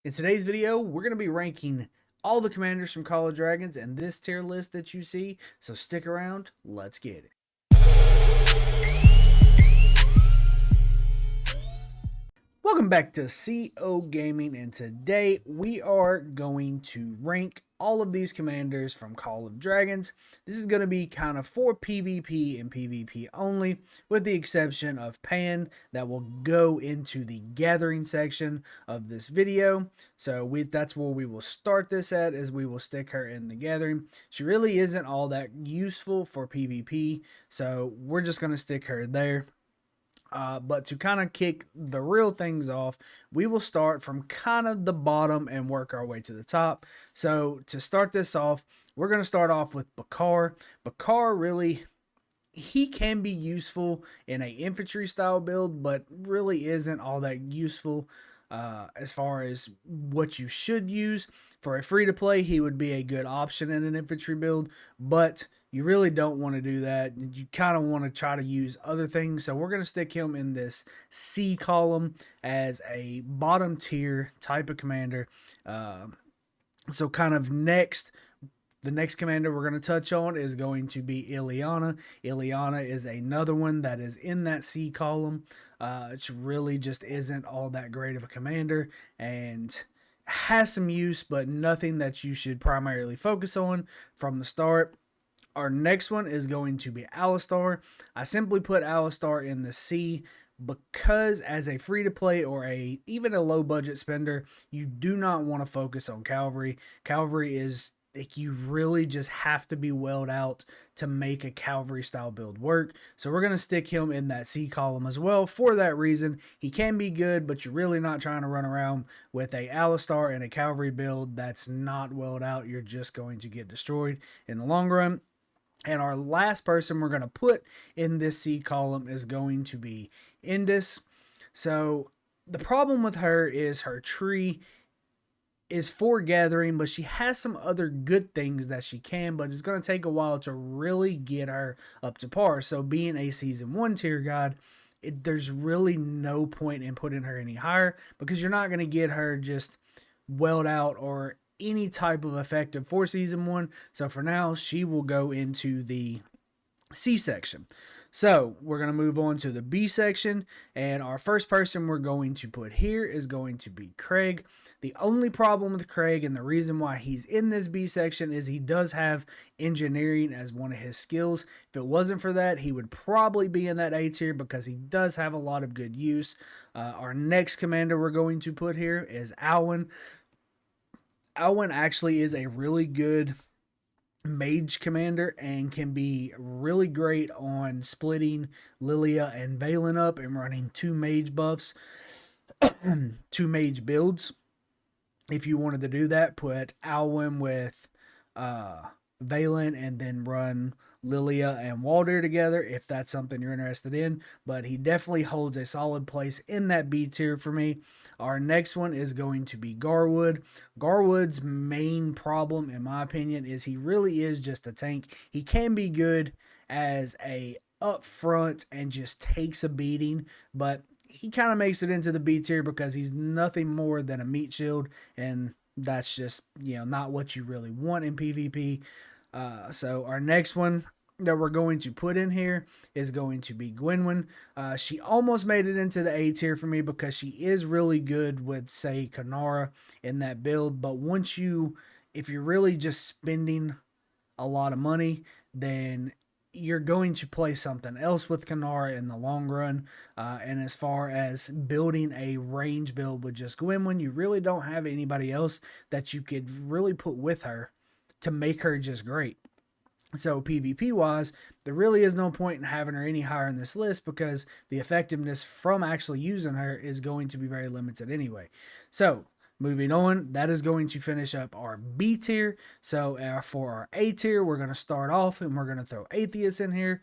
In today's video, we're going to be ranking all the commanders from Call of Dragons and this tier list that you see, so stick around, let's get it. Welcome back to CO Gaming, and today we are going to rank all of these commanders from Call of Dragons. This is going to be kind of for PvP and PvP only, with the exception of Pan that will go into the gathering section of this video. So that's where we will start this at, as we will stick her in the gathering. She really isn't all that useful for PvP, so we're just going to stick her there. But to kind of kick the real things off, we will start from kind of the bottom and work our way to the top. So to start this off, we're going to start off with Bakar. Bakar really, he can be useful in a infantry style build, but really isn't all that useful as far as what you should use. For a free to play, he would be a good option in an infantry build, but you really don't want to do that. You kind of want to try to use other things. So we're going to stick him in this C column as a bottom tier type of commander. So kind of next, the next commander we're going to touch on is going to be Ileana. Ileana is another one that is in that C column. It really just isn't all that great of a commander and has some use, but nothing that you should primarily focus on from the start. Our next one is going to be Alistar. I simply put Alistar in the C because as a free-to-play or even a low-budget spender, you do not want to focus on Cavalry. Cavalry is like, you really just have to be welled out to make a Cavalry style build work. So we're going to stick him in that C column as well for that reason. He can be good, but you're really not trying to run around with a Alistar and a Cavalry build that's not welled out. You're just going to get destroyed in the long run. And our last person we're going to put in this C column is going to be Indus. So the problem with her is her tree is for gathering, but she has some other good things that she can, but it's going to take a while to really get her up to par. So being a season 1 tier god, there's really no point in putting her any higher because you're not going to get her just welled out or any type of effective for season 1. So for now, she will go into the C section. So we're going to move on to the B section, and our first person we're going to put here is going to be Craig. The only problem with Craig and the reason why he's in this B section is he does have engineering as one of his skills. If it wasn't for that, he would probably be in that A tier because he does have a lot of good use. Our next commander we're going to put here is Alwyn. Alwyn actually is a really good mage commander and can be really great on splitting Lilia and Valen up and running 2 mage buffs, 2 mage builds. If you wanted to do that, put Alwyn with Valen and then run Lilia and Walder together if that's something you're interested in. But he definitely holds a solid place in that B tier for me. Our next one is going to be Garwood. Garwood's main problem, in my opinion, is he really is just a tank. He can be good as a up front and just takes a beating, but he kind of makes it into the B tier because he's nothing more than a meat shield, and that's just, not what you really want in PvP. So our next one that we're going to put in here is going to be Gwynwyn. She almost made it into the A tier for me because she is really good with, say, Kanara in that build. But if you're really just spending a lot of money, then you're going to play something else with Kanara in the long run. And as far as building a range build with just Gwynwyn, you really don't have anybody else that you could really put with her to make her just great. So PvP wise, there really is no point in having her any higher in this list because the effectiveness from actually using her is going to be very limited anyway. So moving on, that is going to finish up our B tier. So for our A tier, we're going to start off and we're going to throw Atheist in here.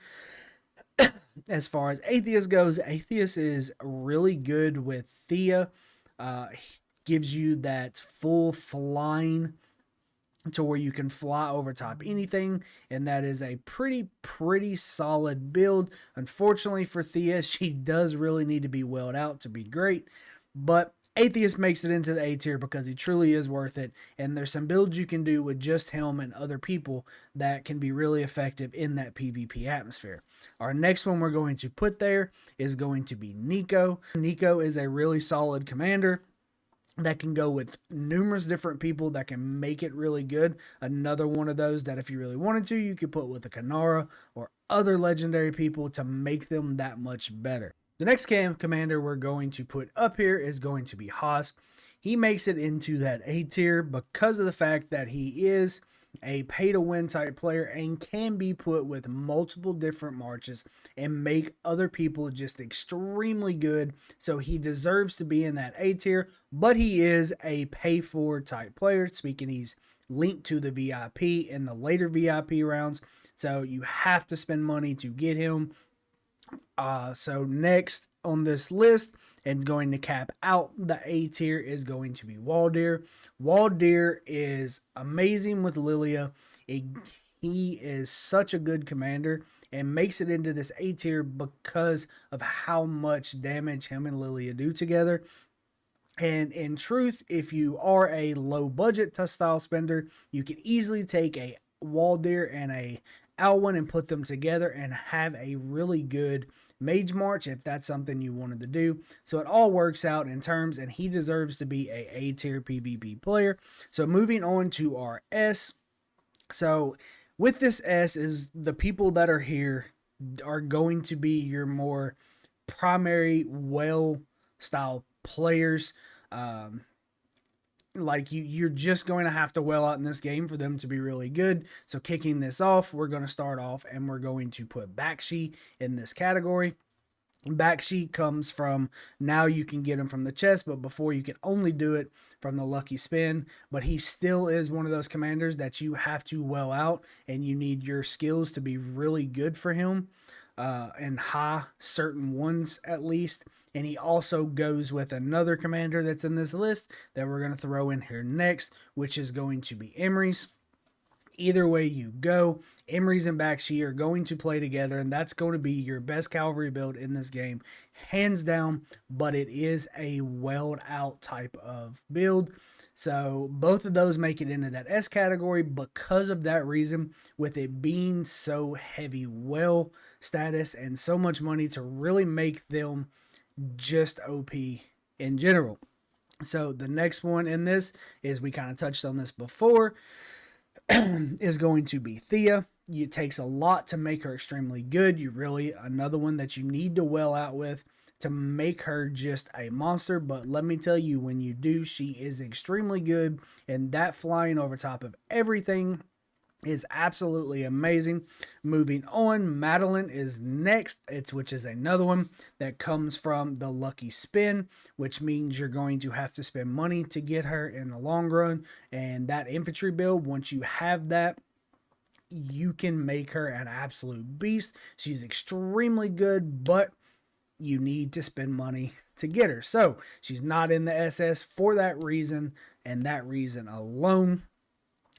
As far as Atheist goes, Atheist is really good with Thea. Gives you that full flying to where you can fly over top anything, and that is a pretty solid build. Unfortunately for Thea, she does really need to be welled out to be great, but Atheist makes it into the A tier because he truly is worth it, and there's some builds you can do with just him and other people that can be really effective in that PvP atmosphere. Our next one we're going to put there is going to be Nico. Nico is a really solid commander that can go with numerous different people that can make it really good. Another one of those that if you really wanted to, you could put with a Kanara or other legendary people to make them that much better. The next commander we're going to put up here is going to be Haas. He makes it into that A tier because of the fact that he is a pay-to-win type player and can be put with multiple different marches and make other people just extremely good. So he deserves to be in that A tier, but he is a pay-for type player. Speaking, he's linked to the VIP in the later VIP rounds. So you have to spend money to get him. So next on this list and going to cap out the A tier is going to be Waldir. Waldir is amazing with Lilia. He is such a good commander and makes it into this A tier because of how much damage him and Lilia do together. And in truth, if you are a low budget style spender, you can easily take a Waldir and a Alwyn and put them together and have a really good Mage March if that's something you wanted to do. So it all works out in terms, and he deserves to be a A-tier PvP player. So moving on to our S. So with this S is the people that are here are going to be your more primary well-style players. Like you're just going to have to well out in this game for them to be really good. So kicking this off, we're going to start off and we're going to put Bakshi in this category. Bakshi comes from, now you can get him from the chest, but before you can only do it from the lucky spin. But he still is one of those commanders that you have to well out and you need your skills to be really good for him. And high certain ones at least. And he also goes with another commander that's in this list that we're going to throw in here next, which is going to be Emery's. Either way you go, Emery's and Bakshi are going to play together, and that's going to be your best cavalry build in this game, hands down, but it is a welled out type of build. So both of those make it into that S category because of that reason, with it being so heavy well status and so much money to really make them just OP in general. So the next one in this is, we kind of touched on this before, is going to be Thea. It takes a lot to make her extremely good. Another one that you need to well out with to make her just a monster. But let me tell you, when you do, she is extremely good. And that flying over top of everything is absolutely amazing. Moving on, Madeline is next, which is another one that comes from the lucky spin, which means you're going to have to spend money to get her in the long run. And that infantry build, once you have that, you can make her an absolute beast. She's extremely good, but you need to spend money to get her. So she's not in the SS for that reason, and that reason alone.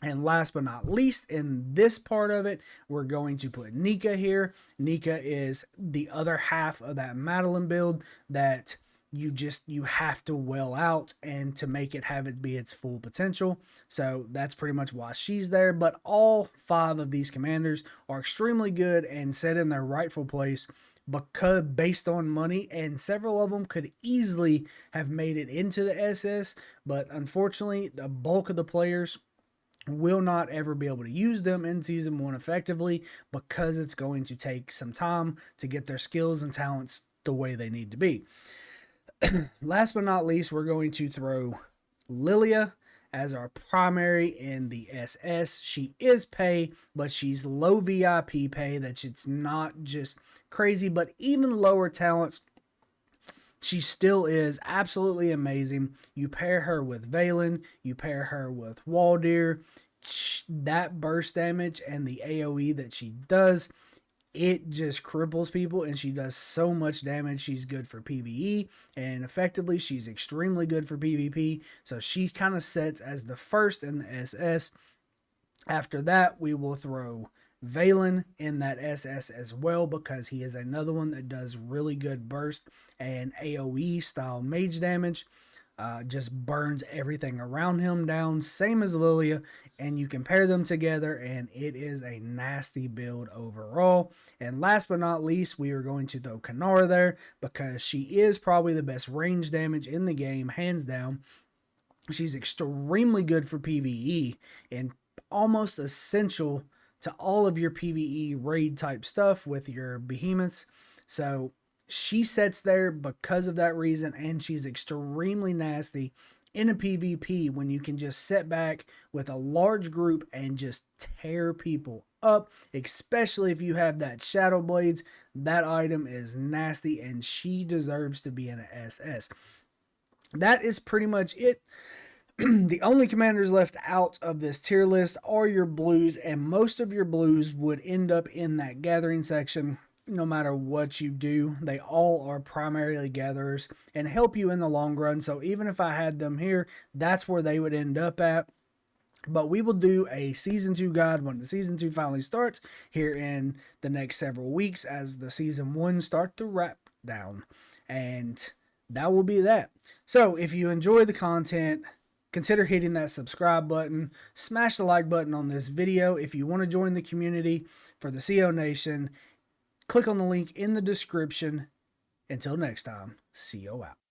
And last but not least, in this part of it, we're going to put Nika here. Nika is the other half of that Madeline build that you have to well out and to make it have it be its full potential. So that's pretty much why she's there. But all 5 of these commanders are extremely good and set in their rightful place because based on money, and several of them could easily have made it into the SS, but unfortunately the bulk of the players will not ever be able to use them in Season 1 effectively because it's going to take some time to get their skills and talents the way they need to be. Last but not least, we're going to throw Lilia as our primary in the SS. She is pay, but she's low VIP pay. It's not just crazy, but even lower talents, she still is absolutely amazing. You pair her with Valen, you pair her with Waldir, that burst damage and the AoE that she does, it just cripples people, and she does so much damage. She's good for PvE, and effectively she's extremely good for PvP. So she kind of sets as the first in the SS. After that, we will throw Valen in that SS as well, because he is another one that does really good burst and AoE style mage damage. just burns everything around him down, same as Lilia, and you can pair them together, and it is a nasty build overall. And last but not least, we are going to throw Kanara there because she is probably the best range damage in the game, hands down. She's extremely good for PvE and almost essential to all of your PvE raid type stuff with your behemoths. So she sits there because of that reason, and she's extremely nasty in a PvP when you can just sit back with a large group and just tear people up, especially if you have that Shadow Blades. That item is nasty, and she deserves to be in an SS. That is pretty much it. The only commanders left out of this tier list are your blues, and most of your blues would end up in that gathering section no matter what you do. They all are primarily gatherers and help you in the long run. So even if I had them here, that's where they would end up at. But we will do a Season 2 guide when the Season 2 finally starts here in the next several weeks as the Season 1 start to wrap down. And that will be that. So if you enjoy the content, consider hitting that subscribe button. Smash the like button on this video. If you want to join the community for the CO Nation, click on the link in the description. Until next time, CO out.